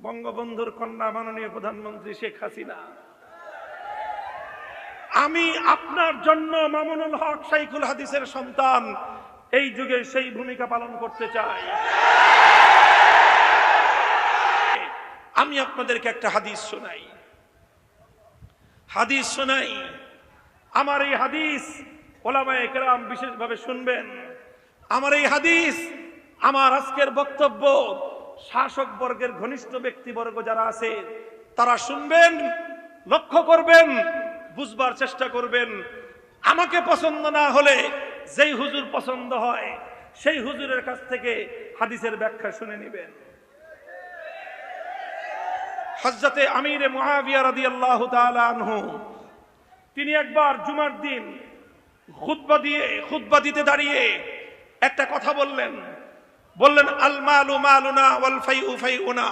বঙ্গবন্ধুর কন্যা মাননীয় প্রধানমন্ত্রী শেখ হাসিনা। আমি আপনার জন্য মামুনুল হক শাইখুল হাদিসের সন্তান এই যুগে সেই ভূমিকা পালন করতে চাই। আমি আপনাদেরকে একটা হাদিস শোনাই। আমার এই হাদিস ওলামায়ে কেরাম বিশেষভাবে শুনবেন। আমার এই হাদিস, আমার আজকের বক্তব্য শাসক বর্গের ঘনিষ্ঠ ব্যক্তিবর্গ যারা আছে তারা শুনবেন, লক্ষ্য করবেন, বুঝবার চেষ্টা করবেন। আমাকে পছন্দ না হলে যেই হুজুর পছন্দ হয় সেই হুজুরের কাছ থেকে হাদিসের ব্যাখ্যা শুনে নেবেন। হযরতে আমিরে মুআবিয়া রাদিয়াল্লাহু তাআলা আনহু তিনি একবার জুমার দিন খুতবা দিতে দাঁড়িয়ে একটা কথা বললেন। আল মালু মালুনা ওয়াল ফাইউ ফাইউনা।